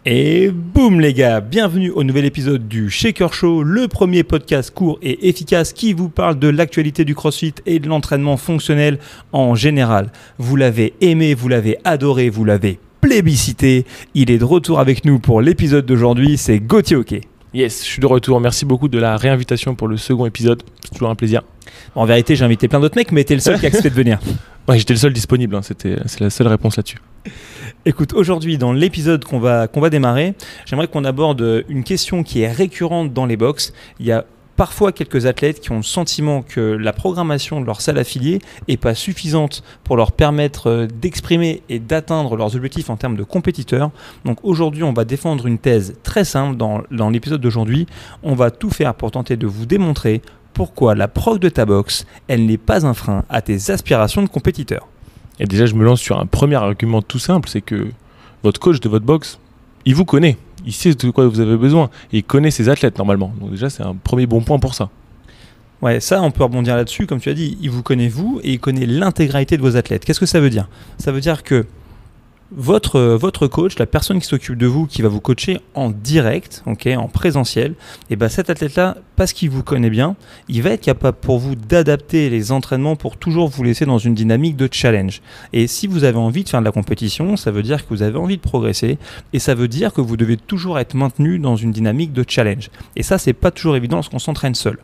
Et boum les gars, bienvenue au nouvel épisode du Shaker Show, le premier podcast court et efficace qui vous parle de l'actualité du CrossFit et de l'entraînement fonctionnel en général. Vous l'avez aimé, vous l'avez adoré, vous l'avez plébiscité. Il est de retour avec nous pour l'épisode d'aujourd'hui, c'est Gauthier Hockey. Yes, je suis de retour. Merci beaucoup de la réinvitation pour le second épisode. C'est toujours un plaisir. En vérité, j'ai invité plein d'autres mecs, mais t'es le seul qui a accepté de venir. Ouais, j'étais le seul disponible. C'est la seule réponse là-dessus. Écoute, aujourd'hui, dans l'épisode qu'on va démarrer, j'aimerais qu'on aborde une question qui est récurrente dans les box. Il y a parfois quelques athlètes qui ont le sentiment que la programmation de leur salle affiliée n'est pas suffisante pour leur permettre d'exprimer et d'atteindre leurs objectifs en termes de compétiteurs. Donc aujourd'hui, on va défendre une thèse très simple dans l'épisode d'aujourd'hui. On va tout faire pour tenter de vous démontrer pourquoi la prog de ta box, elle n'est pas un frein à tes aspirations de compétiteur. Et déjà, je me lance sur un premier argument tout simple, c'est que votre coach de votre box, il vous connaît. Il sait de quoi vous avez besoin. Et il connaît ses athlètes normalement. Donc déjà, c'est un premier bon point pour ça. Ouais, ça, on peut rebondir là-dessus. Comme tu as dit, il vous connaît vous et il connaît l'intégralité de vos athlètes. Qu'est-ce que ça veut dire ? Ça veut dire que votre coach, la personne qui s'occupe de vous, qui va vous coacher en direct, en présentiel, et ben cet athlète-là, parce qu'il vous connaît bien, il va être capable pour vous d'adapter les entraînements pour toujours vous laisser dans une dynamique de challenge. Et si vous avez envie de faire de la compétition, ça veut dire que vous avez envie de progresser et ça veut dire que vous devez toujours être maintenu dans une dynamique de challenge. Et ça, c'est pas toujours évident lorsqu'on s'entraîne seul.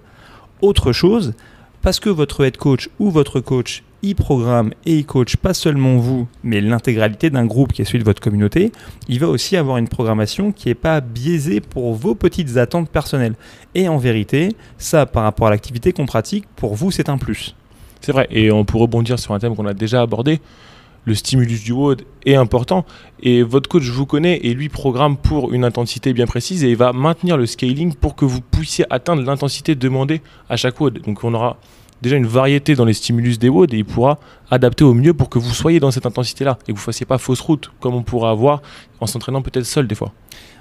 Autre chose, parce que votre head coach ou votre coach il programme et il coach pas seulement vous, mais l'intégralité d'un groupe qui est celui de votre communauté, il va aussi avoir une programmation qui n'est pas biaisée pour vos petites attentes personnelles. Et en vérité, ça, par rapport à l'activité qu'on pratique, pour vous, c'est un plus. C'est vrai, et on peut rebondir sur un thème qu'on a déjà abordé. Le stimulus du WOD est important et votre coach vous connaît et lui programme pour une intensité bien précise et il va maintenir le scaling pour que vous puissiez atteindre l'intensité demandée à chaque WOD. Donc on aura déjà une variété dans les stimulus des WOD et il pourra adapter au mieux pour que vous soyez dans cette intensité-là et que vous ne fassiez pas fausse route comme on pourra avoir en s'entraînant peut-être seul des fois.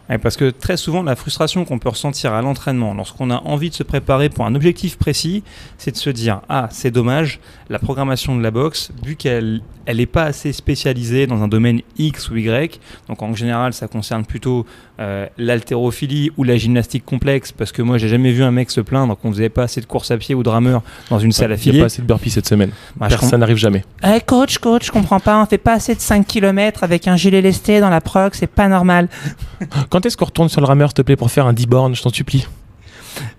Ouais, parce que très souvent, la frustration qu'on peut ressentir à l'entraînement lorsqu'on a envie de se préparer pour un objectif précis, c'est de se dire « Ah, c'est dommage, la programmation de la boxe, vu qu'elle n'est pas assez spécialisée dans un domaine X ou Y, donc en général, ça concerne plutôt l'haltérophilie ou la gymnastique complexe, parce que moi, j'ai jamais vu un mec se plaindre qu'on ne faisait pas assez de course à pied ou de rameur dans une salle affiliée. Il n'y a pas assez de burpees cette semaine. Ça n'arrive jamais. Hey coach, je comprends pas, on fait pas assez de 5 km avec un gilet lesté dans la prog, c'est pas normal. Quand est-ce qu'on retourne sur le rameur, s'il te plaît, pour faire un 10 bornes, je t'en supplie?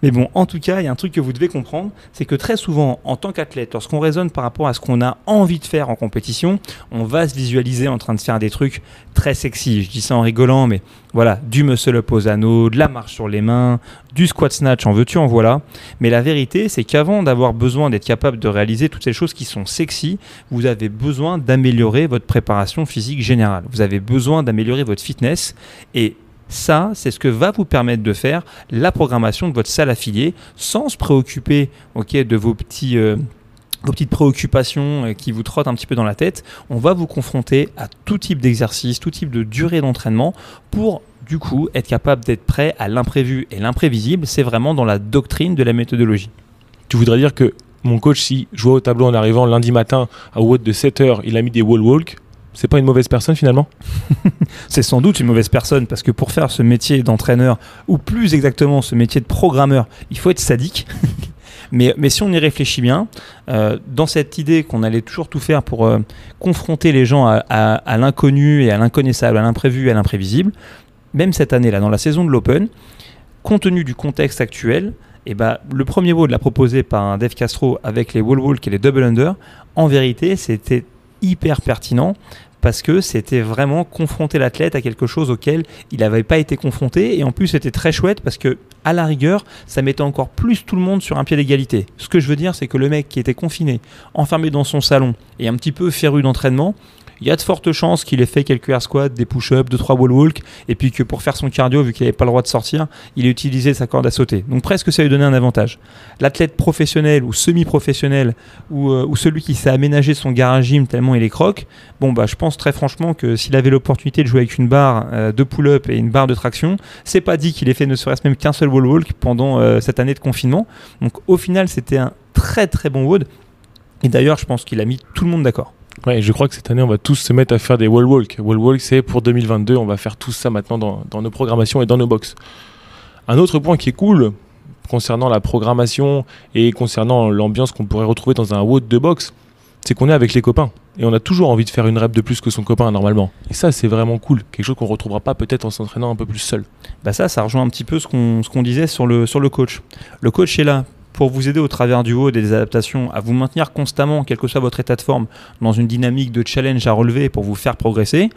Mais bon, en tout cas, il y a un truc que vous devez comprendre, c'est que très souvent, en tant qu'athlète, lorsqu'on raisonne par rapport à ce qu'on a envie de faire en compétition, on va se visualiser en train de faire des trucs très sexy. Je dis ça en rigolant, mais voilà, du muscle-up aux anneaux, de la marche sur les mains, du squat snatch, en veux-tu, en voilà. Mais la vérité, c'est qu'avant d'avoir besoin d'être capable de réaliser toutes ces choses qui sont sexy, vous avez besoin d'améliorer votre préparation physique générale. Vous avez besoin d'améliorer votre fitness et ça, c'est ce que va vous permettre de faire la programmation de votre salle affiliée sans se préoccuper de vos petites préoccupations qui vous trottent un petit peu dans la tête. On va vous confronter à tout type d'exercice, tout type de durée d'entraînement pour du coup être capable d'être prêt à l'imprévu et l'imprévisible. C'est vraiment dans la doctrine de la méthodologie. Tu voudrais dire que mon coach, si je vois au tableau en arrivant lundi matin à WOD de 7h, il a mis des wall walk, c'est pas une mauvaise personne finalement? C'est sans doute une mauvaise personne parce que pour faire ce métier d'entraîneur ou plus exactement ce métier de programmeur, il faut être sadique. Mais si on y réfléchit bien, dans cette idée qu'on allait toujours tout faire pour confronter les gens à l'inconnu et à l'inconnaissable, à l'imprévu et à l'imprévisible, même cette année-là, dans la saison de l'Open, compte tenu du contexte actuel, le premier WOD l'a proposé par un Dave Castro avec les wall walk et les double under, en vérité, c'était hyper pertinent parce que c'était vraiment confronter l'athlète à quelque chose auquel il n'avait pas été confronté et en plus c'était très chouette parce que à la rigueur ça mettait encore plus tout le monde sur un pied d'égalité. Ce que je veux dire c'est que le mec qui était confiné, enfermé dans son salon et un petit peu féru d'entraînement, il y a de fortes chances qu'il ait fait quelques air squats, des push-ups, 2-3 wall walk et puis que pour faire son cardio, vu qu'il n'avait pas le droit de sortir, il a utilisé sa corde à sauter. Donc presque ça lui donnait un avantage. L'athlète professionnel ou semi-professionnel ou celui qui s'est aménagé son garage gym tellement il est croque, je pense très franchement que s'il avait l'opportunité de jouer avec une barre de pull-up et une barre de traction, c'est pas dit qu'il ait fait ne serait-ce même qu'un seul wall walk pendant cette année de confinement. Donc au final, c'était un très très bon WOD. Et d'ailleurs, je pense qu'il a mis tout le monde d'accord. Ouais, je crois que cette année, on va tous se mettre à faire des wall walk. Wall walk, c'est pour 2022. On va faire tout ça maintenant dans nos programmations et dans nos box. Un autre point qui est cool concernant la programmation et concernant l'ambiance qu'on pourrait retrouver dans un WOD de box, c'est qu'on est avec les copains. Et on a toujours envie de faire une rep de plus que son copain normalement. Et ça, c'est vraiment cool. Quelque chose qu'on ne retrouvera pas peut-être en s'entraînant un peu plus seul. Bah ça rejoint un petit peu ce qu'on disait sur le coach. Le coach est là pour vous aider au travers du WOD et des adaptations à vous maintenir constamment, quel que soit votre état de forme, dans une dynamique de challenge à relever pour vous faire progresser.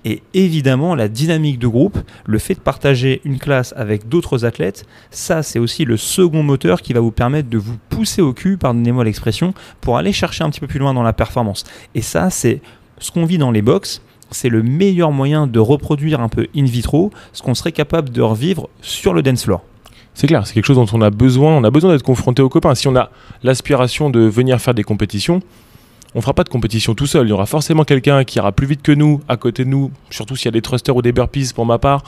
Et évidemment, la dynamique de groupe, le fait de partager une classe avec d'autres athlètes, ça c'est aussi le second moteur qui va vous permettre de vous pousser au cul, pardonnez-moi l'expression, pour aller chercher un petit peu plus loin dans la performance. Et ça, c'est ce qu'on vit dans les box. C'est le meilleur moyen de reproduire un peu in vitro ce qu'on serait capable de revivre sur le dance floor. C'est clair, c'est quelque chose dont on a besoin d'être confronté aux copains. Si on a l'aspiration de venir faire des compétitions, on ne fera pas de compétition tout seul. Il y aura forcément quelqu'un qui ira plus vite que nous, à côté de nous, surtout s'il y a des thrusters ou des burpees pour ma part.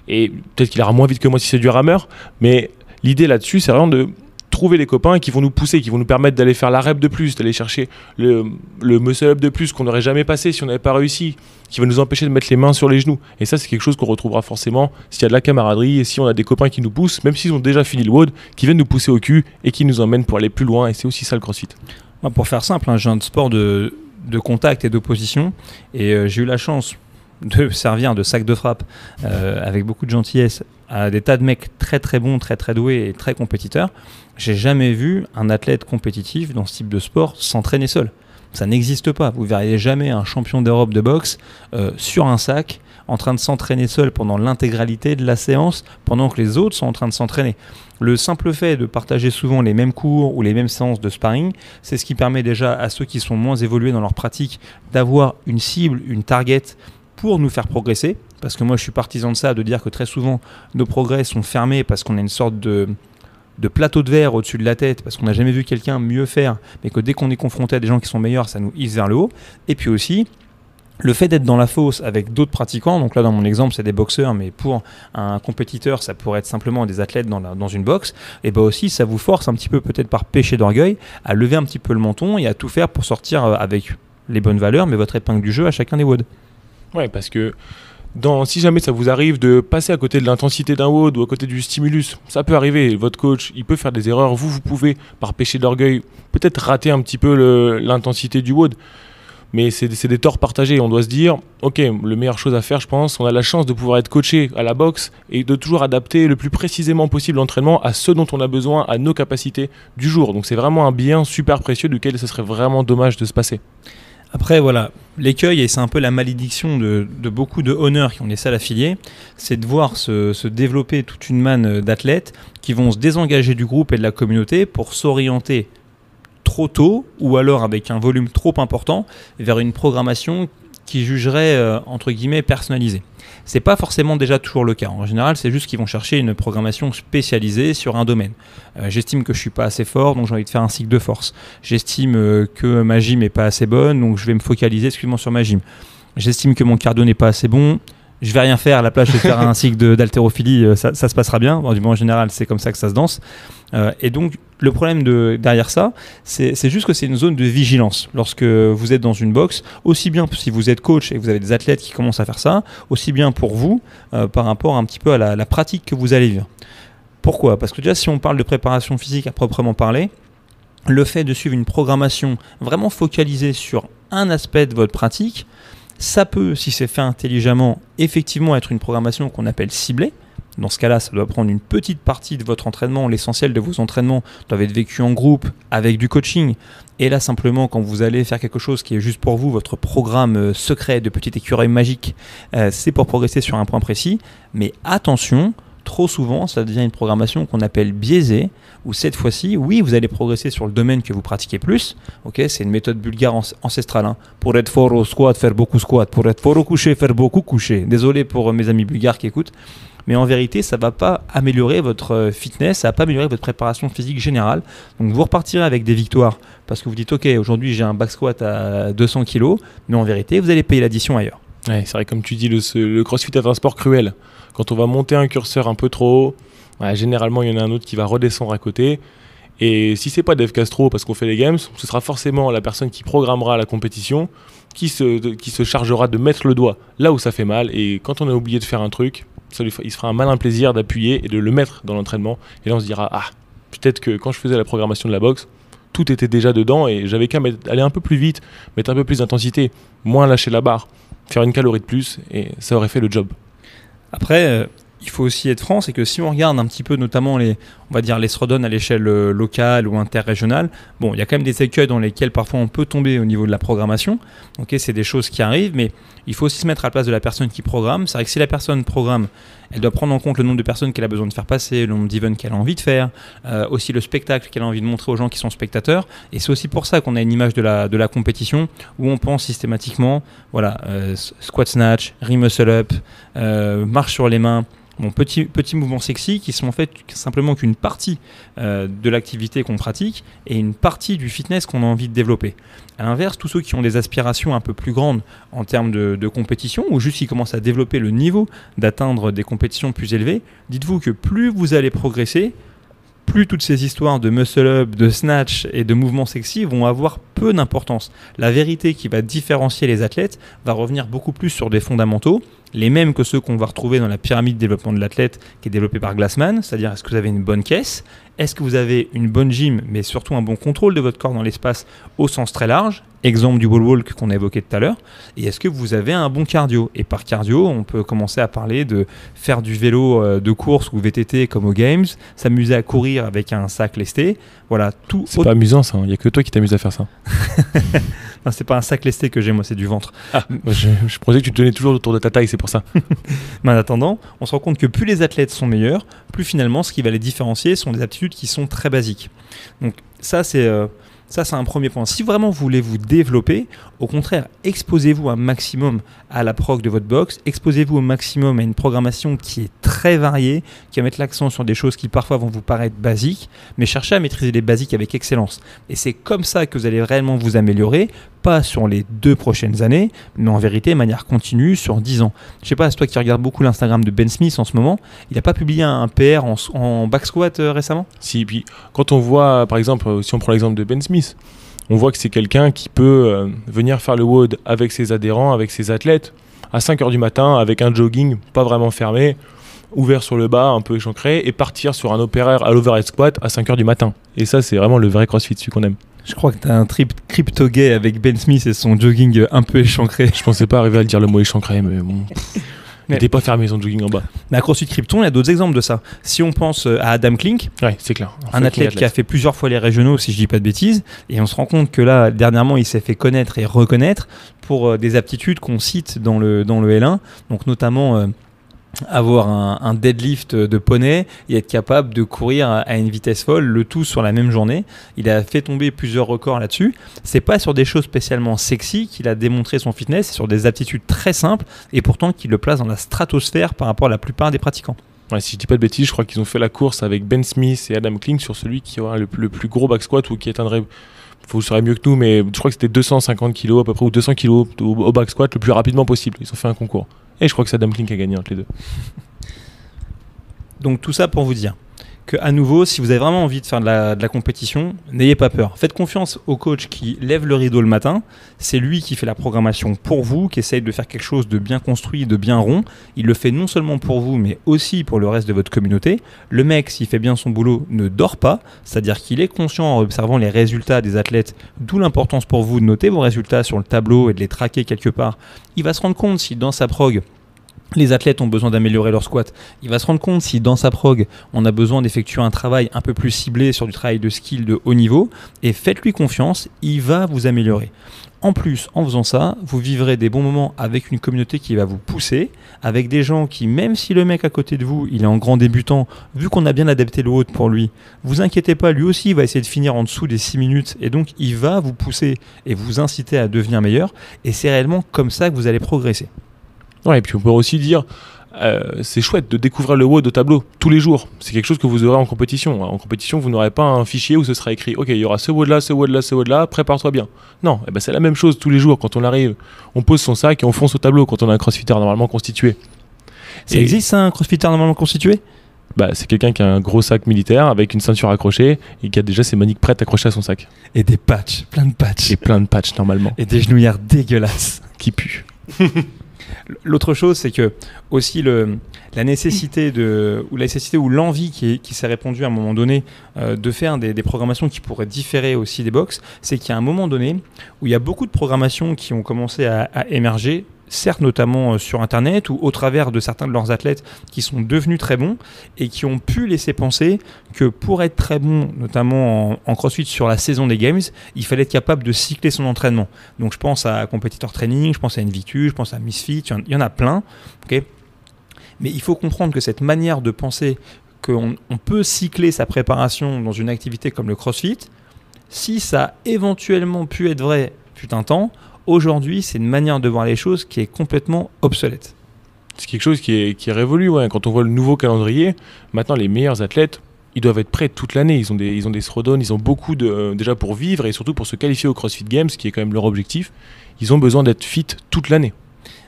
Et peut-être qu'il ira moins vite que moi si c'est du rameur. Mais l'idée là-dessus, c'est vraiment de trouver les copains qui vont nous pousser, qui vont nous permettre d'aller faire la rep de plus, d'aller chercher le muscle up de plus qu'on n'aurait jamais passé si on n'avait pas réussi, qui va nous empêcher de mettre les mains sur les genoux. Et ça, c'est quelque chose qu'on retrouvera forcément s'il y a de la camaraderie et si on a des copains qui nous poussent, même s'ils ont déjà fini le WOD, qui viennent nous pousser au cul et qui nous emmènent pour aller plus loin. Et c'est aussi ça le CrossFit. Moi, pour faire simple, j'ai un sport de contact et d'opposition et j'ai eu la chance de servir de sac de frappe avec beaucoup de gentillesse à des tas de mecs très très bons, très très doués et très compétiteurs. J'ai jamais vu un athlète compétitif dans ce type de sport s'entraîner seul. Ça n'existe pas. Vous verriez jamais un champion d'Europe de boxe sur un sac en train de s'entraîner seul pendant l'intégralité de la séance pendant que les autres sont en train de s'entraîner. Le simple fait de partager souvent les mêmes cours ou les mêmes séances de sparring, c'est ce qui permet déjà à ceux qui sont moins évolués dans leur pratique d'avoir une cible, une target pour nous faire progresser. Parce que moi je suis partisan de ça, de dire que très souvent nos progrès sont fermés parce qu'on a une sorte de plateau de verre au-dessus de la tête, parce qu'on n'a jamais vu quelqu'un mieux faire, mais que dès qu'on est confronté à des gens qui sont meilleurs, ça nous hisse vers le haut. Et puis aussi, le fait d'être dans la fosse avec d'autres pratiquants, donc là dans mon exemple c'est des boxeurs, mais pour un compétiteur ça pourrait être simplement des athlètes dans une boxe, et bien aussi ça vous force un petit peu, peut-être par péché d'orgueil, à lever un petit peu le menton et à tout faire pour sortir avec les bonnes valeurs, mais votre épingle du jeu à chacun des WOD. Ouais, parce que si jamais ça vous arrive de passer à côté de l'intensité d'un WOD ou à côté du stimulus, ça peut arriver, votre coach il peut faire des erreurs, vous pouvez par péché d'orgueil peut-être rater un petit peu l'intensité du WOD. Mais c'est des torts partagés. On doit se dire, ok, la meilleure chose à faire, je pense, on a la chance de pouvoir être coaché à la boxe et de toujours adapter le plus précisément possible l'entraînement à ce dont on a besoin, à nos capacités du jour. Donc c'est vraiment un bien super précieux duquel ce serait vraiment dommage de se passer. Après, voilà, l'écueil, et c'est un peu la malédiction de beaucoup de honneurs qui ont des salles affiliées, c'est de voir se développer toute une manne d'athlètes qui vont se désengager du groupe et de la communauté pour s'orienter trop tôt ou alors avec un volume trop important vers une programmation qui jugerait entre guillemets personnalisée. C'est pas forcément déjà toujours le cas. En général, c'est juste qu'ils vont chercher une programmation spécialisée sur un domaine. J'estime que je suis pas assez fort, donc j'ai envie de faire un cycle de force. J'estime que ma gym est pas assez bonne, donc je vais me focaliser exclusivement sur ma gym. J'estime que mon cardio n'est pas assez bon. Je vais rien faire, à la place je vais faire un cycle d'haltérophilie, ça se passera bien. Bon, du moins en général, c'est comme ça que ça se danse. Et donc, le problème derrière ça, c'est juste que c'est une zone de vigilance. Lorsque vous êtes dans une box, aussi bien si vous êtes coach et que vous avez des athlètes qui commencent à faire ça, aussi bien pour vous, par rapport un petit peu à la pratique que vous allez vivre. Pourquoi ? Parce que déjà, si on parle de préparation physique à proprement parler, le fait de suivre une programmation vraiment focalisée sur un aspect de votre pratique, ça peut, si c'est fait intelligemment, effectivement être une programmation qu'on appelle ciblée. Dans ce cas-là, ça doit prendre une petite partie de votre entraînement. L'essentiel de vos entraînements doivent être vécus en groupe, avec du coaching. Et là, simplement, quand vous allez faire quelque chose qui est juste pour vous, votre programme secret de petit écureuil magique, c'est pour progresser sur un point précis. Mais attention, trop souvent, ça devient une programmation qu'on appelle biaisée, où cette fois-ci, oui, vous allez progresser sur le domaine que vous pratiquez plus. Okay, c'est une méthode bulgare ancestrale. Pour être fort au squat, faire beaucoup squat. Pour être fort au coucher, faire beaucoup coucher. Désolé pour mes amis bulgares qui écoutent. Mais en vérité, ça ne va pas améliorer votre fitness, ça ne va pas améliorer votre préparation physique générale. Donc vous repartirez avec des victoires parce que vous dites, ok, aujourd'hui j'ai un back squat à 200 kg, mais en vérité, vous allez payer l'addition ailleurs. Ouais, c'est vrai, comme tu dis, le CrossFit est un sport cruel. Quand on va monter un curseur un peu trop haut, généralement il y en a un autre qui va redescendre à côté. Et si c'est pas Dave Castro parce qu'on fait les games, ce sera forcément la personne qui programmera la compétition, qui se chargera de mettre le doigt là où ça fait mal. Et quand on a oublié de faire un truc, il se fera un malin plaisir d'appuyer et de le mettre dans l'entraînement. Et là on se dira, ah, peut-être que quand je faisais la programmation de la boxe, tout était déjà dedans et j'avais qu'à aller un peu plus vite, mettre un peu plus d'intensité, moins lâcher la barre, faire une calorie de plus et ça aurait fait le job. Après, il faut aussi être franc, c'est que si on regarde un petit peu notamment on va dire les throwdowns à l'échelle locale ou interrégionale, bon, il y a quand même des écueils dans lesquels parfois on peut tomber au niveau de la programmation. Ok, c'est des choses qui arrivent, mais il faut aussi se mettre à la place de la personne qui programme. C'est vrai que si la personne programme, elle doit prendre en compte le nombre de personnes qu'elle a besoin de faire passer, le nombre d'events qu'elle a envie de faire, aussi le spectacle qu'elle a envie de montrer aux gens qui sont spectateurs. Et c'est aussi pour ça qu'on a une image de la compétition où on pense systématiquement, voilà, squat snatch, re-muscle up, marche sur les mains. Bon, petits mouvements sexy qui sont en fait simplement qu'une partie de l'activité qu'on pratique et une partie du fitness qu'on a envie de développer. À l'inverse, tous ceux qui ont des aspirations un peu plus grandes en termes de compétition ou juste qui commencent à développer le niveau d'atteindre des compétitions plus élevées, dites-vous que plus vous allez progresser, plus toutes ces histoires de muscle-up, de snatch et de mouvements sexy vont avoir peu d'importance. La vérité qui va différencier les athlètes va revenir beaucoup plus sur des fondamentaux, les mêmes que ceux qu'on va retrouver dans la pyramide de développement de l'athlète qui est développée par Glassman, c'est-à-dire est-ce que vous avez une bonne caisse, est-ce que vous avez une bonne gym, mais surtout un bon contrôle de votre corps dans l'espace au sens très large, exemple du wall walk qu'on a évoqué tout à l'heure, et est-ce que vous avez un bon cardio. Et par cardio, on peut commencer à parler de faire du vélo de course ou VTT comme aux Games, s'amuser à courir avec un sac lesté, voilà, tout. C'est pas amusant ça, il n'y a que toi qui t'amuses à faire ça. Non, c'est pas un sac lesté que j'ai, moi c'est du ventre. Ah, je pensais que tu te tenais toujours autour de ta taille, c'est pour ça. Mais en attendant, on se rend compte que plus les athlètes sont meilleurs, plus finalement ce qui va les différencier sont des aptitudes qui sont très basiques. Donc ça c'est un premier point. Si vraiment vous voulez vous développer, au contraire, exposez-vous un maximum à la prog de votre boxe, exposez-vous au maximum à une programmation qui est très variée, qui va mettre l'accent sur des choses qui parfois vont vous paraître basiques, mais cherchez à maîtriser les basiques avec excellence. Et c'est comme ça que vous allez réellement vous améliorer, pas sur les 2 prochaines années, mais en vérité de manière continue sur 10 ans. Je sais pas, c'est toi qui regardes beaucoup l'Instagram de Ben Smith en ce moment, il n'a pas publié un PR en back squat récemment ? Si, puis quand on voit, par exemple, si on prend l'exemple de Ben Smith, on voit que c'est quelqu'un qui peut venir faire le WOD avec ses adhérents, avec ses athlètes, à 5h du matin, avec un jogging pas vraiment fermé, ouvert sur le bas, un peu échancré, et partir sur un opéraire à l'overhead squat à 5h du matin. Et ça, c'est vraiment le vrai CrossFit, celui qu'on aime. Je crois que tu as un trip crypto-gay avec Ben Smith et son jogging un peu échancré. Je pensais pas arriver à le dire le mot échancré, mais bon... Il n'était pas fermé son jogging en bas. Mais à CrossFit Krypton, il y a d'autres exemples de ça. Si on pense à Adam Klink, ouais, c'est clair. Un athlète qui a fait plusieurs fois les régionaux, si je dis pas de bêtises, et on se rend compte que là, dernièrement, il s'est fait connaître et reconnaître pour des aptitudes qu'on cite dans le L1, donc notamment avoir un deadlift de poney et être capable de courir à une vitesse folle, le tout sur la même journée. Il a fait tomber plusieurs records là-dessus. C'est pas sur des choses spécialement sexy qu'il a démontré son fitness, c'est sur des aptitudes très simples et pourtant qu'il le place dans la stratosphère par rapport à la plupart des pratiquants. Ouais, si je dis pas de bêtises, je crois qu'ils ont fait la course avec Ben Smith et Adam Klink sur celui qui aura le plus gros back squat ou qui atteindrait, vous saurez mieux que nous, mais je crois que c'était 250 kg à peu près ou 200 kg au back squat le plus rapidement possible. Ils ont fait un concours. Et je crois que c'est Adam Klink qui a gagné entre les deux. Donc tout ça pour vous dire que à nouveau, si vous avez vraiment envie de faire de la compétition, n'ayez pas peur. Faites confiance au coach qui lève le rideau le matin. C'est lui qui fait la programmation pour vous, qui essaye de faire quelque chose de bien construit, de bien rond. Il le fait non seulement pour vous, mais aussi pour le reste de votre communauté. Le mec, s'il fait bien son boulot, ne dort pas. C'est-à-dire qu'il est conscient en observant les résultats des athlètes, d'où l'importance pour vous de noter vos résultats sur le tableau et de les traquer quelque part. Il va se rendre compte si dans sa prog, les athlètes ont besoin d'améliorer leur squat. Il va se rendre compte si dans sa prog, on a besoin d'effectuer un travail un peu plus ciblé sur du travail de skill de haut niveau. Et faites-lui confiance, il va vous améliorer. En plus, en faisant ça, vous vivrez des bons moments avec une communauté qui va vous pousser, avec des gens qui, même si le mec à côté de vous, il est en grand débutant, vu qu'on a bien adapté le WOD pour lui, vous inquiétez pas, lui aussi il va essayer de finir en dessous des 6 minutes et donc il va vous pousser et vous inciter à devenir meilleur. Et c'est réellement comme ça que vous allez progresser. Ouais, et puis on peut aussi dire, c'est chouette de découvrir le WOD au tableau tous les jours. C'est quelque chose que vous aurez en compétition. En compétition, vous n'aurez pas un fichier où ce sera écrit « Ok, il y aura ce WOD là, ce WOD là, ce WOD là, prépare-toi bien ». Non, c'est la même chose tous les jours. Quand on arrive, on pose son sac et on fonce au tableau quand on a un crossfitter normalement constitué. Ça existe un crossfitter normalement constitué ? C'est quelqu'un qui a un gros sac militaire avec une ceinture accrochée et qui a déjà ses maniques prêtes accrochées à son sac. Et des patchs, plein de patchs. Et plein de patchs normalement. Et des genouillères dégueulasses. Qui puent. L'autre chose, c'est que aussi la nécessité ou l'envie qui s'est répandue à un moment donné de faire des programmations qui pourraient différer aussi des box, c'est qu'il y a un moment donné où il y a beaucoup de programmations qui ont commencé à émerger, certes notamment sur Internet ou au travers de certains de leurs athlètes qui sont devenus très bons et qui ont pu laisser penser que pour être très bon, notamment en CrossFit sur la saison des Games, il fallait être capable de cycler son entraînement. Donc je pense à Competitor Training, je pense à Invictus, je pense à Misfit, il y en a plein. Okay, mais il faut comprendre que cette manière de penser qu'on peut cycler sa préparation dans une activité comme le CrossFit, si ça a éventuellement pu être vrai fut un temps, aujourd'hui, c'est une manière de voir les choses qui est complètement obsolète. C'est quelque chose qui est révolu. Ouais. Quand on voit le nouveau calendrier, maintenant les meilleurs athlètes, ils doivent être prêts toute l'année. Ils ont des throwdowns, ils ont beaucoup déjà pour vivre et surtout pour se qualifier au CrossFit Games, qui est quand même leur objectif. Ils ont besoin d'être fit toute l'année.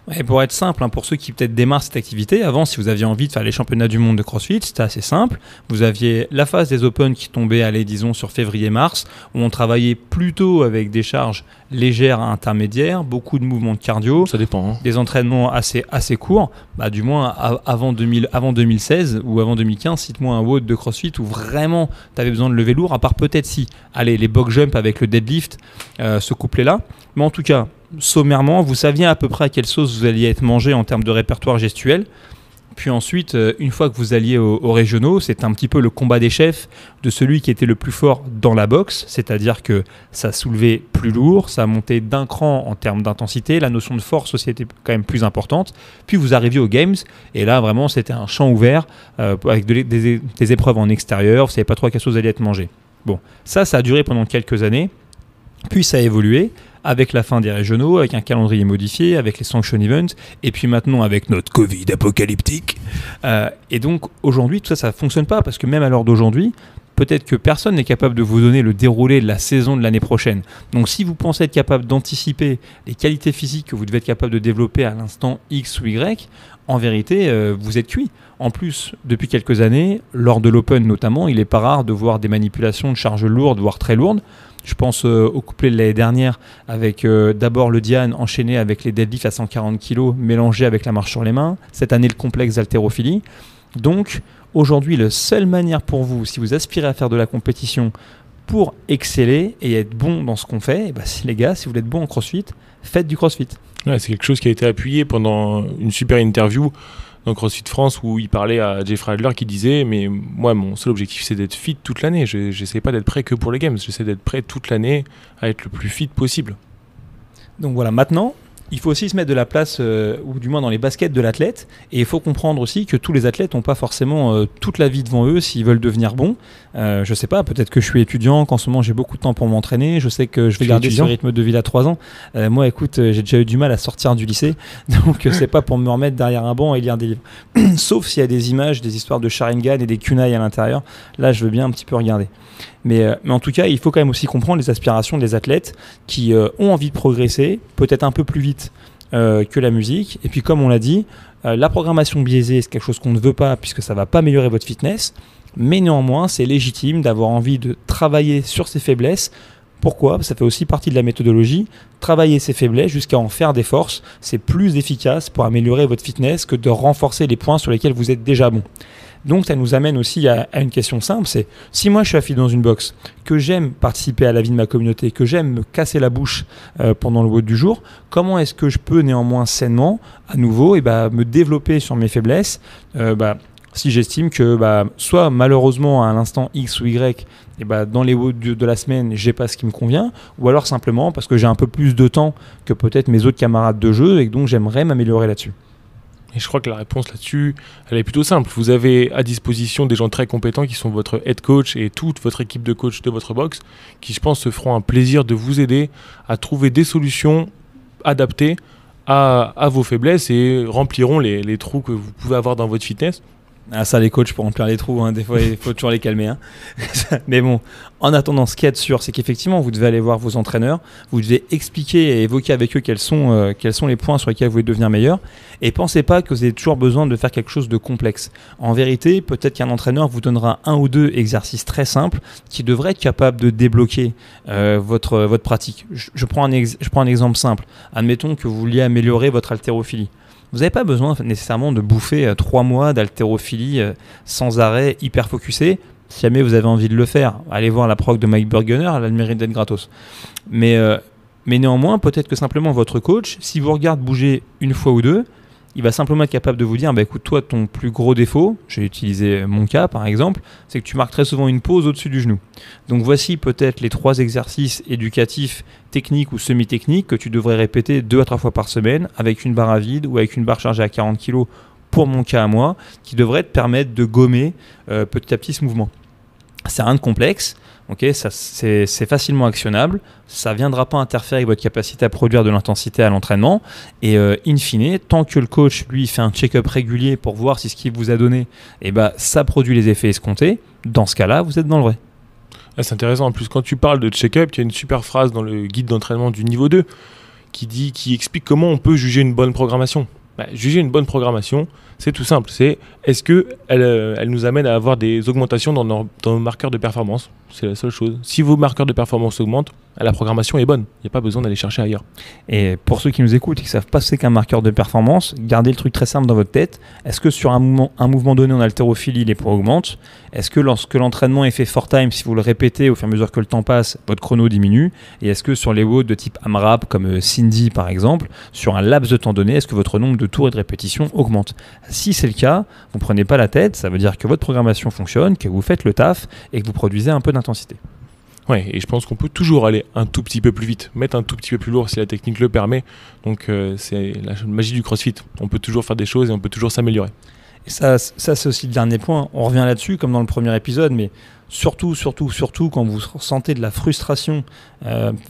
Ouais, pour être simple, pour ceux qui peut-être démarrent cette activité, avant, si vous aviez envie de faire les championnats du monde de CrossFit, c'était assez simple. Vous aviez la phase des Open qui tombait, disons, sur février-mars, où on travaillait plutôt avec des charges légères à intermédiaires, beaucoup de mouvements de cardio. Ça dépend. Des entraînements assez courts. Du moins, avant 2016 ou avant 2015, cite-moi un WOD de CrossFit où vraiment tu avais besoin de lever lourd, à part peut-être les box jump avec le deadlift, ce couplet-là. Mais en tout cas, sommairement, vous saviez à peu près à quelle sauce vous alliez être mangé en termes de répertoire gestuel. Puis ensuite, une fois que vous alliez aux régionaux, c'est un petit peu le combat des chefs de celui qui était le plus fort dans la boxe, c'est-à-dire que ça soulevait plus lourd, ça montait d'un cran en termes d'intensité, la notion de force aussi était quand même plus importante. Puis vous arriviez aux Games, et là vraiment c'était un champ ouvert avec des épreuves en extérieur, vous ne savez pas trop à quelle sauce vous alliez être mangé. Bon, ça a duré pendant quelques années, puis ça a évolué, avec la fin des régionaux, avec un calendrier modifié, avec les sanction events, et puis maintenant avec notre Covid apocalyptique. Et donc aujourd'hui, tout ça ne fonctionne pas, parce que même à l'heure d'aujourd'hui, peut-être que personne n'est capable de vous donner le déroulé de la saison de l'année prochaine. Donc si vous pensez être capable d'anticiper les qualités physiques que vous devez être capable de développer à l'instant X ou Y, en vérité, vous êtes cuit. En plus, depuis quelques années, lors de l'Open notamment, il n'est pas rare de voir des manipulations de charges lourdes, voire très lourdes. Je pense au couplet de l'année dernière avec d'abord le Diane enchaîné avec les deadlifts à 140 kg mélangé avec la marche sur les mains. Cette année, le complexe d'haltérophilie. Donc, aujourd'hui, la seule manière pour vous, si vous aspirez à faire de la compétition pour exceller et être bon dans ce qu'on fait, les gars, si vous voulez être bon en CrossFit, faites du CrossFit. Ouais, c'est quelque chose qui a été appuyé pendant une super interview dans CrossFit France où il parlait à Jeffrey Adler qui disait mais moi mon seul objectif c'est d'être fit toute l'année, j'essaie pas d'être prêt que pour les Games, j'essaie d'être prêt toute l'année à être le plus fit possible. Donc voilà, maintenant il faut aussi se mettre de la place, ou du moins dans les baskets de l'athlète, et il faut comprendre aussi que tous les athlètes n'ont pas forcément toute la vie devant eux s'ils veulent devenir bons. Je sais pas, peut-être que je suis étudiant, qu'en ce moment j'ai beaucoup de temps pour m'entraîner, je sais que je vais garder ce rythme de vie à 3 ans. Moi écoute, j'ai déjà eu du mal à sortir du lycée, donc c'est pas pour me remettre derrière un banc et lire des livres. Sauf s'il y a des images, des histoires de Sharingan et des kunai à l'intérieur, là je veux bien un petit peu regarder. Mais en tout cas, il faut quand même aussi comprendre les aspirations des athlètes qui ont envie de progresser, peut-être un peu plus vite que la musique. Et puis comme on l'a dit, la programmation biaisée, c'est quelque chose qu'on ne veut pas puisque ça ne va pas améliorer votre fitness. Mais néanmoins, c'est légitime d'avoir envie de travailler sur ses faiblesses. Pourquoi ? Ça fait aussi partie de la méthodologie. Travailler ses faiblesses jusqu'à en faire des forces, c'est plus efficace pour améliorer votre fitness que de renforcer les points sur lesquels vous êtes déjà bon. Donc ça nous amène aussi à une question simple, c'est si moi je suis affilié dans une box, que j'aime participer à la vie de ma communauté, que j'aime me casser la bouche pendant le WOD du jour, comment est-ce que je peux néanmoins sainement, à nouveau, me développer sur mes faiblesses si j'estime que soit malheureusement à l'instant X ou Y, dans les WOD de la semaine, j'ai pas ce qui me convient, ou alors simplement parce que j'ai un peu plus de temps que peut-être mes autres camarades de jeu et que donc j'aimerais m'améliorer là-dessus. Et je crois que la réponse là-dessus, elle est plutôt simple. Vous avez à disposition des gens très compétents qui sont votre head coach et toute votre équipe de coach de votre box qui, je pense, se feront un plaisir de vous aider à trouver des solutions adaptées à vos faiblesses et rempliront les trous que vous pouvez avoir dans votre fitness. Ah, ça, les coachs pour remplir les trous, hein, des fois, il faut toujours les calmer. Hein. Mais bon, en attendant, ce qu'il y a de sûr, c'est qu'effectivement, vous devez aller voir vos entraîneurs, vous devez expliquer et évoquer avec eux quels sont les points sur lesquels vous voulez devenir meilleur. Et pensez pas que vous avez toujours besoin de faire quelque chose de complexe. En vérité, peut-être qu'un entraîneur vous donnera 1 ou 2 exercices très simples qui devraient être capables de débloquer votre pratique. Je prends un exemple simple. Admettons que vous vouliez améliorer votre haltérophilie. Vous n'avez pas besoin nécessairement de bouffer 3 mois d'haltérophilie sans arrêt, hyper focusé. Si jamais vous avez envie de le faire, allez voir la prog de Mike Burgener, elle a le mérite d'être gratos. Mais néanmoins, peut-être que simplement votre coach, si vous regarde bouger une fois ou deux, il va simplement être capable de vous dire, écoute, toi, ton plus gros défaut, j'ai utilisé mon cas par exemple, c'est que tu marques très souvent une pause au-dessus du genou. Donc voici peut-être les 3 exercices éducatifs, techniques ou semi-techniques que tu devrais répéter 2 à 3 fois par semaine avec une barre à vide ou avec une barre chargée à 40 kg pour mon cas à moi, qui devrait te permettre de gommer petit à petit ce mouvement. C'est rien de complexe. Okay, c'est facilement actionnable, ça ne viendra pas interférer avec votre capacité à produire de l'intensité à l'entraînement et in fine, tant que le coach lui fait un check-up régulier pour voir si ce qu'il vous a donné ça produit les effets escomptés, dans ce cas-là vous êtes dans le vrai. Ah, c'est intéressant, en plus quand tu parles de check-up, il y a une super phrase dans le guide d'entraînement du niveau 2 qui explique comment on peut juger une bonne programmation. Juger une bonne programmation, c'est tout simple, c'est est-ce qu'elle nous amène à avoir des augmentations dans nos marqueurs de performance. C'est la seule chose. Si vos marqueurs de performance augmentent, la programmation est bonne. Il n'y a pas besoin d'aller chercher ailleurs. Et pour ceux qui nous écoutent et qui ne savent pas ce qu'est un marqueur de performance, gardez le truc très simple dans votre tête. Est-ce que sur un mouvement donné en haltérophilie, les poids augmentent? Est-ce que lorsque l'entraînement est fait 4 time, si vous le répétez au fur et à mesure que le temps passe, votre chrono diminue? Et est-ce que sur les WOD de type AMRAP, comme Cindy par exemple, sur un laps de temps donné, est-ce que votre nombre de tours et de répétitions augmente? Si c'est le cas, vous ne prenez pas la tête, ça veut dire que votre programmation fonctionne, que vous faites le taf et que vous produisez un peu d'intensité. Ouais, et je pense qu'on peut toujours aller un tout petit peu plus vite, mettre un tout petit peu plus lourd si la technique le permet. Donc c'est la magie du CrossFit. On peut toujours faire des choses et on peut toujours s'améliorer. Et ça c'est aussi le dernier point. On revient là-dessus comme dans le premier épisode, mais surtout quand vous ressentez de la frustration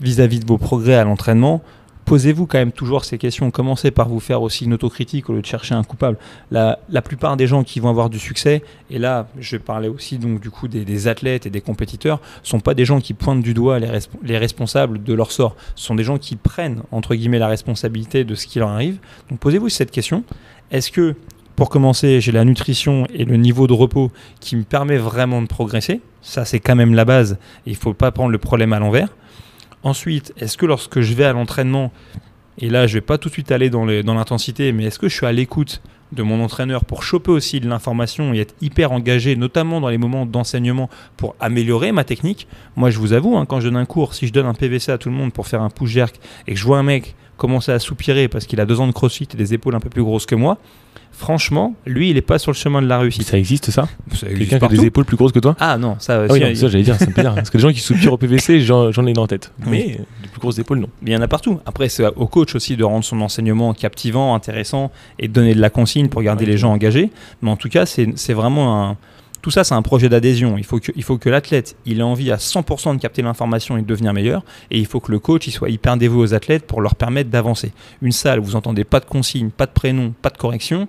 vis-à-vis de vos progrès à l'entraînement, posez-vous quand même toujours ces questions. Commencez par vous faire aussi une autocritique au lieu de chercher un coupable. La plupart des gens qui vont avoir du succès, et là je parlais aussi donc du coup des athlètes et des compétiteurs, ne sont pas des gens qui pointent du doigt les responsables de leur sort. Ce sont des gens qui prennent entre guillemets la responsabilité de ce qui leur arrive. Donc posez-vous cette question. Est-ce que pour commencer, j'ai la nutrition et le niveau de repos qui me permet vraiment de progresser? Ça c'est quand même la base. Il ne faut pas prendre le problème à l'envers. Ensuite, est-ce que lorsque je vais à l'entraînement, et là je ne vais pas tout de suite aller dans l'intensité, mais est-ce que je suis à l'écoute de mon entraîneur pour choper aussi de l'information et être hyper engagé, notamment dans les moments d'enseignement pour améliorer ma technique? Moi je vous avoue, quand je donne un cours, si je donne un PVC à tout le monde pour faire un push-jerk et que je vois un mec commencer à soupirer parce qu'il a 2 ans de crossfit et des épaules un peu plus grosses que moi, franchement, lui, il n'est pas sur le chemin de la réussite. Ça existe ça? Quelqu'un qui a partout. des épaules plus grosses que toi? Ah non, ça oui, non, ça j'allais dire, ça me fait dire. Parce que les gens qui soupirent au PVC, j'en ai en tête. Oui. Mais les plus grosses épaules, non. Mais il y en a partout. Après, c'est au coach aussi de rendre son enseignement captivant, intéressant et de donner de la consigne pour garder les gens engagés. Mais en tout cas, c'est vraiment tout ça, c'est un projet d'adhésion. Il faut que l'athlète il ait envie à 100% de capter l'information et de devenir meilleur. Et il faut que le coach il soit hyper dévoué aux athlètes pour leur permettre d'avancer. Une salle où vous n'entendez pas de consigne, pas de prénom, pas de correction,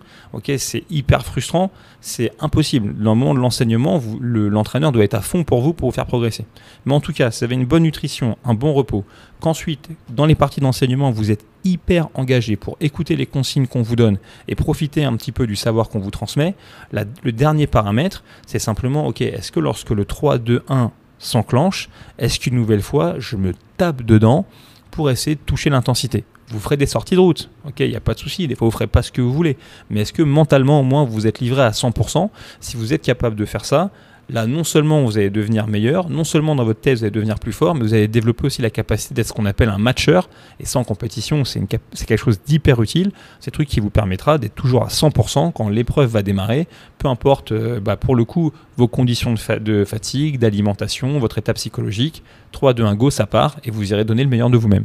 c'est hyper frustrant. C'est impossible. Dans le moment de l'enseignement, l'entraîneur doit être à fond pour vous faire progresser. Mais en tout cas, si vous avez une bonne nutrition, un bon repos, qu'ensuite, dans les parties d'enseignement, vous êtes hyper engagé pour écouter les consignes qu'on vous donne et profiter un petit peu du savoir qu'on vous transmet, le dernier paramètre, c'est simplement, est-ce que lorsque le 3, 2, 1 s'enclenche, est-ce qu'une nouvelle fois, je me tape dedans pour essayer de toucher l'intensité? Vous ferez des sorties de route, il n'y a pas de souci, des fois vous ne ferez pas ce que vous voulez, mais est-ce que mentalement au moins vous êtes livré à 100%? Si vous êtes capable de faire ça, là non seulement vous allez devenir meilleur, non seulement dans votre thèse vous allez devenir plus fort, mais vous allez développer aussi la capacité d'être ce qu'on appelle un matcheur, et ça en compétition c'est quelque chose d'hyper utile, c'est un truc qui vous permettra d'être toujours à 100% quand l'épreuve va démarrer, peu importe pour le coup vos conditions de fatigue, d'alimentation, votre état psychologique, 3, 2, 1, go, ça part, et vous irez donner le meilleur de vous-même.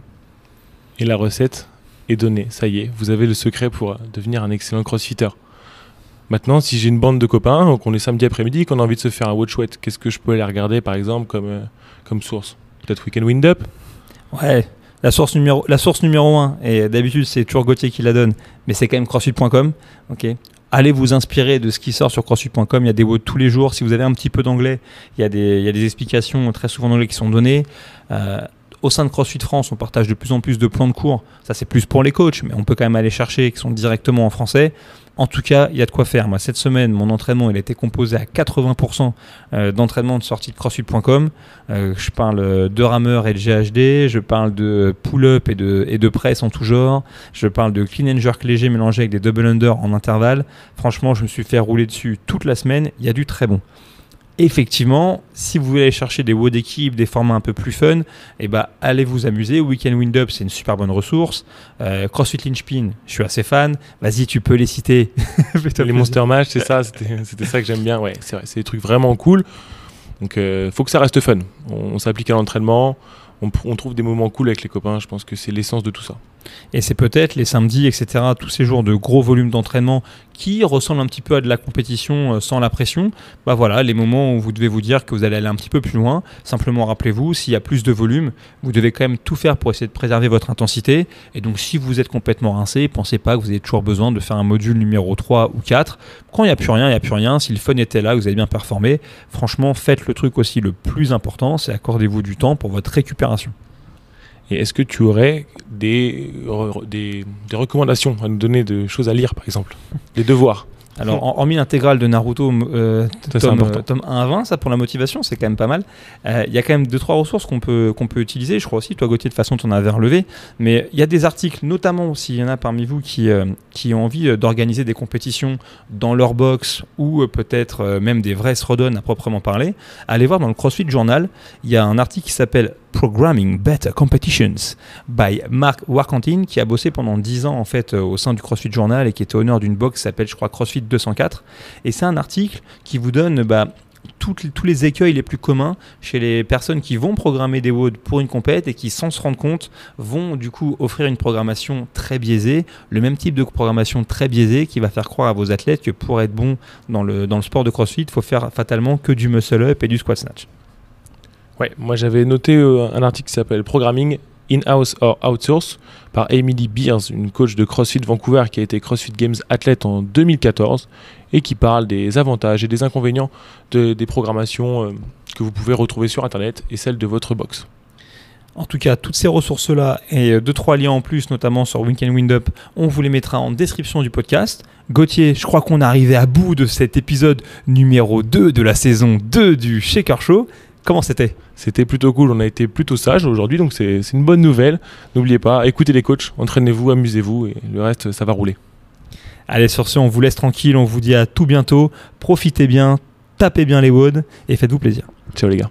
Et la recette est donnée, ça y est, vous avez le secret pour devenir un excellent crossfitter. Maintenant, si j'ai une bande de copains, qu'on est samedi après-midi, qu'on a envie de se faire un watch sweat, qu'est-ce que je peux aller regarder par exemple comme source? Peut-être Weekend Wind Up? Ouais, la source numéro 1, et d'habitude c'est toujours Gauthier qui la donne, mais c'est quand même crossfit.com. allez vous inspirer de ce qui sort sur crossfit.com. Il y a des WOD tous les jours. Si vous avez un petit peu d'anglais, il y a des explications très souvent en anglais qui sont données. Au sein de CrossFit France, on partage de plus en plus de plans de cours. Ça, c'est plus pour les coachs, mais on peut quand même aller chercher qui sont directement en français. En tout cas, il y a de quoi faire. Moi, cette semaine, mon entraînement, il a été composé à 80% d'entraînement de sortie de CrossFit.com. Je parle de rameur et de GHD. Je parle de pull-up et de presse en tout genre. Je parle de clean and jerk léger mélangé avec des double under en intervalle. Franchement, je me suis fait rouler dessus toute la semaine. Il y a du très bon. Effectivement, si vous voulez aller chercher des WOD d'équipe, des formats un peu plus fun, allez vous amuser. Weekend Wind-Up, c'est une super bonne ressource. CrossFit Linchpin, je suis assez fan. Vas-y, tu peux les citer. Les Monster Mash, c'est ça, c'était ça que j'aime bien. Ouais, c'est vrai, c'est des trucs vraiment cool. Donc, faut que ça reste fun. On s'applique à l'entraînement. On trouve des moments cool avec les copains. Je pense que c'est l'essence de tout ça. Et c'est peut-être les samedis, etc., tous ces jours de gros volumes d'entraînement qui ressemblent un petit peu à de la compétition sans la pression. Voilà, les moments où vous devez vous dire que vous allez aller un petit peu plus loin. Simplement rappelez-vous, s'il y a plus de volume, vous devez quand même tout faire pour essayer de préserver votre intensité. Et donc si vous êtes complètement rincé, pensez pas que vous avez toujours besoin de faire un module numéro 3 ou 4. Quand il n'y a plus rien, il n'y a plus rien. Si le fun était là, vous avez bien performé. Franchement, faites le truc aussi le plus important, c'est accordez-vous du temps pour votre récupération. Et est-ce que tu aurais des recommandations à nous donner, de choses à lire, par exemple, des devoirs? Alors, hormis l'intégrale de Naruto, tome 1 à 20, ça pour la motivation, c'est quand même pas mal. Il y a quand même 2-3 ressources qu'on peut utiliser. Je crois aussi, toi Gauthier, de toute façon, tu en avais relevé. Mais il y a des articles, notamment s'il y en a parmi vous qui ont envie d'organiser des compétitions dans leur box ou peut-être même des vrais throwdowns à proprement parler. Allez voir dans le CrossFit Journal, il y a un article qui s'appelle Programming Better Competitions by Mark Warkentin, qui a bossé pendant 10 ans en fait au sein du CrossFit Journal et qui était honneur d'une box qui s'appelle, je crois, CrossFit 204. Et c'est un article qui vous donne tous les écueils les plus communs chez les personnes qui vont programmer des WOD pour une compète et qui, sans se rendre compte, vont du coup offrir une programmation très biaisée, le même type de programmation très biaisée qui va faire croire à vos athlètes que pour être bon dans le sport de CrossFit, il faut faire fatalement que du muscle-up et du squat snatch. Ouais, moi j'avais noté un article qui s'appelle Programming In-House or Outsource par Emily Beers, une coach de CrossFit Vancouver qui a été CrossFit Games athlète en 2014 et qui parle des avantages et des inconvénients des programmations que vous pouvez retrouver sur internet et celles de votre box. En tout cas, toutes ces ressources-là et 2-3 liens en plus, notamment sur Weekend Wind-Up, on vous les mettra en description du podcast. Gauthier, je crois qu'on est arrivé à bout de cet épisode numéro 2 de la saison 2 du Shaker Show. Comment c'était ? C'était plutôt cool, on a été plutôt sages aujourd'hui, donc c'est une bonne nouvelle. N'oubliez pas, écoutez les coachs, entraînez-vous, amusez-vous et le reste, ça va rouler. Allez, sur ce, on vous laisse tranquille, on vous dit à tout bientôt. Profitez bien, tapez bien les WOD et faites-vous plaisir. Ciao les gars.